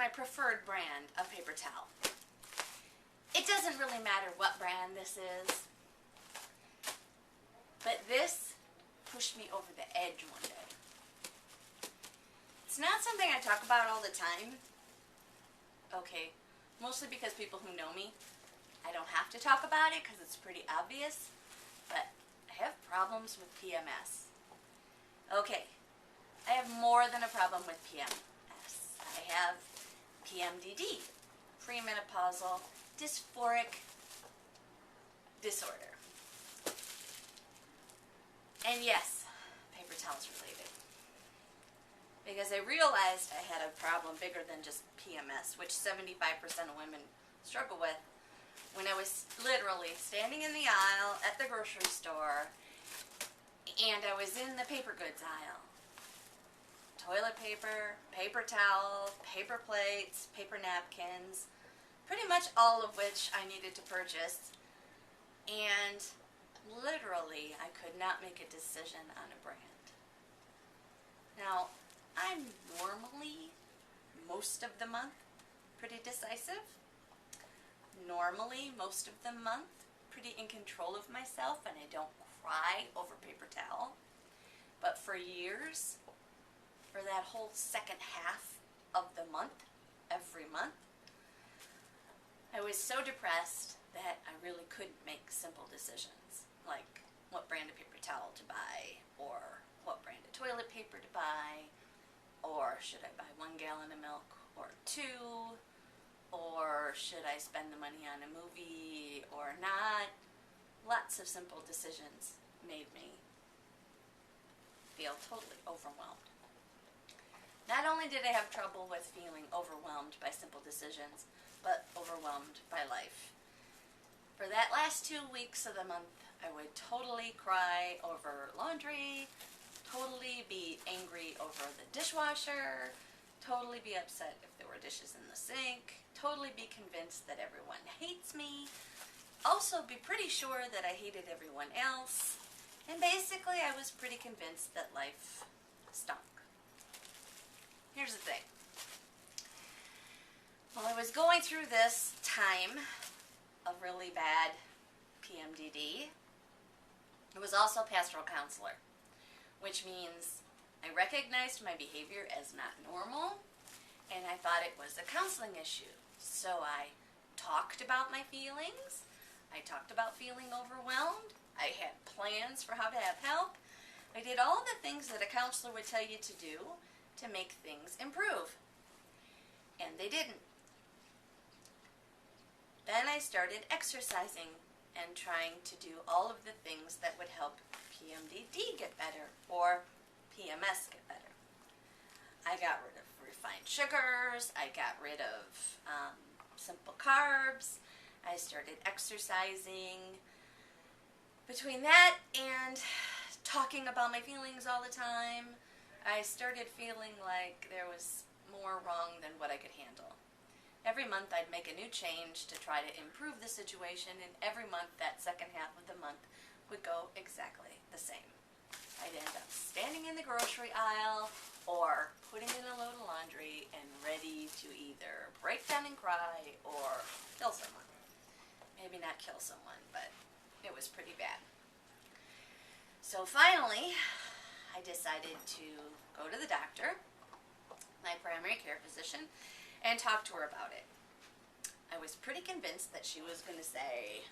my preferred brand of paper towel. It doesn't really matter what brand this is, but this pushed me over the edge one day. It's not something I talk about all the time. Okay, mostly because people who know me, I don't have to talk about it because it's pretty obvious, but I have problems with PMS. Okay, I have more than a problem with PMS. I have PMDD, premenopausal dysphoric disorder. And yes, paper towels related. Because I realized I had a problem bigger than just PMS, which 75% of women struggle with, when I was literally standing in the aisle at the grocery store, and I was in the paper goods aisle. Toilet paper, paper towel, paper plates, paper napkins, pretty much all of which I needed to purchase. And literally, I could not make a decision on a brand. Now, I'm normally, most of the month, pretty decisive. Normally, most of the month, pretty in control of myself, and I don't cry over paper towel. But for years, for that whole second half of the month, every month, I was so depressed that I really couldn't make simple decisions, like what brand of paper towel to buy, or what brand of toilet paper to buy, or should I buy 1 gallon of milk or 2, or should I spend the money on a movie or not. Lots of simple decisions made me feel totally overwhelmed. Not only did I have trouble with feeling overwhelmed by simple decisions, but overwhelmed by life. For that last 2 weeks of the month, I would totally cry over laundry, totally be angry over the dishwasher, totally be upset if there were dishes in the sink, totally be convinced that everyone hates me, also be pretty sure that I hated everyone else, and basically I was pretty convinced that life stunk. Here's the thing. While I was going through this time of really bad PMDD, I was also a pastoral counselor, which means I recognized my behavior as not normal, and I thought it was a counseling issue. So I talked about my feelings. I talked about feeling overwhelmed. I had plans for how to have help. I did all the things that a counselor would tell you to do to make things improve. And they didn't. Then I started exercising and trying to do all of the things that would help PMDD get better, or PMS get better. I got rid of refined sugars, I got rid of simple carbs, I started exercising. Between that and talking about my feelings all the time, I started feeling like there was more wrong than what I could handle. Every month I'd make a new change to try to improve the situation, and every month that second half of the month would go exactly the same. I'd end up standing in the grocery aisle or putting in a load of laundry and ready to either break down and cry or kill someone. Maybe not kill someone, but it was pretty bad. So finally, I decided to go to the doctor, my primary care physician, and talk to her about it. I was pretty convinced that she was going to say,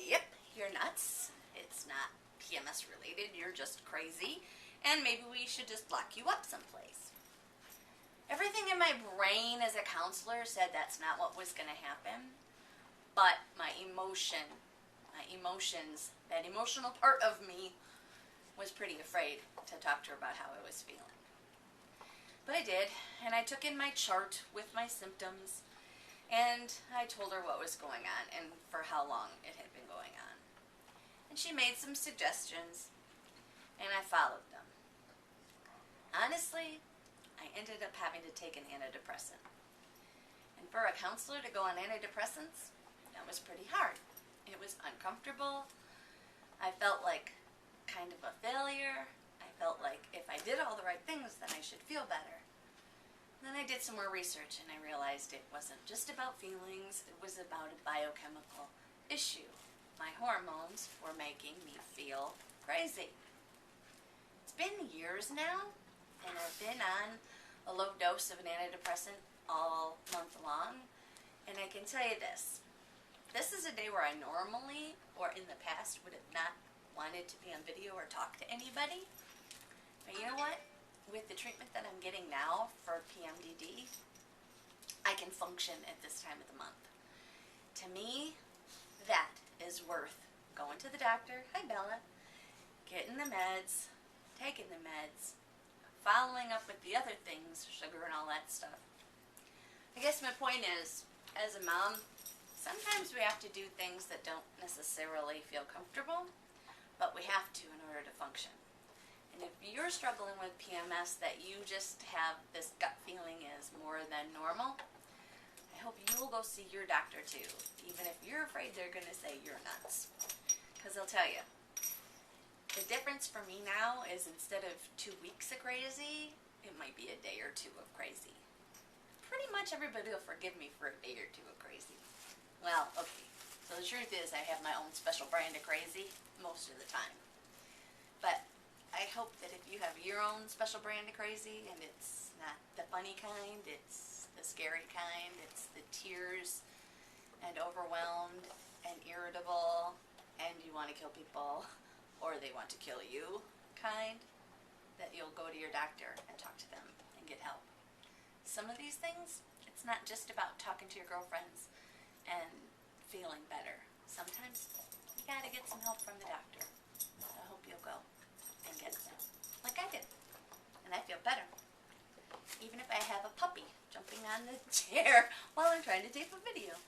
yep, you're nuts. It's not PMS related. You're just crazy. And maybe we should just lock you up someplace. Everything in my brain as a counselor said that's not what was going to happen. But my emotions, that emotional part of me was pretty afraid to talk to her about how I was feeling. But I did, and I took in my chart with my symptoms, and I told her what was going on and for how long it had been going on. And she made some suggestions, and I followed them. Honestly, I ended up having to take an antidepressant. And for a counselor to go on antidepressants, that was pretty hard. It was uncomfortable. I felt like kind of a failure. I felt like if I did all the right things, then I should feel better. Then I did some more research and I realized it wasn't just about feelings, it was about a biochemical issue. My hormones were making me feel crazy. It's been years now, and I've been on a low dose of an antidepressant all month long, and I can tell you this. This is a day where I normally, or in the past, would have not wanted to be on video or talk to anybody. But you know what? With the treatment that I'm getting now for PMDD, I can function at this time of the month. To me, that is worth going to the doctor, hi Bella, getting the meds, taking the meds, following up with the other things, sugar and all that stuff. I guess my point is, as a mom, sometimes we have to do things that don't necessarily feel comfortable, but we have to in order to function. And if you're struggling with PMS that you just have this gut feeling is more than normal, I hope you'll go see your doctor too, even if you're afraid they're going to say you're nuts. Because I'll tell you, the difference for me now is instead of 2 weeks of crazy, it might be a day or two of crazy. Pretty much everybody will forgive me for a day or two of crazy. Well, okay, so the truth is I have my own special brand of crazy most of the time. But I hope that if you have your own special brand of crazy, and it's not the funny kind, it's the scary kind, it's the tears and overwhelmed and irritable and you want to kill people or they want to kill you kind, that you'll go to your doctor and talk to them and get help. Some of these things, it's not just about talking to your girlfriends and feeling better. Sometimes you gotta get some help from the doctor. I hope you'll go and get some, like I did, and I feel better. Even if I have a puppy jumping on the chair while I'm trying to tape a video.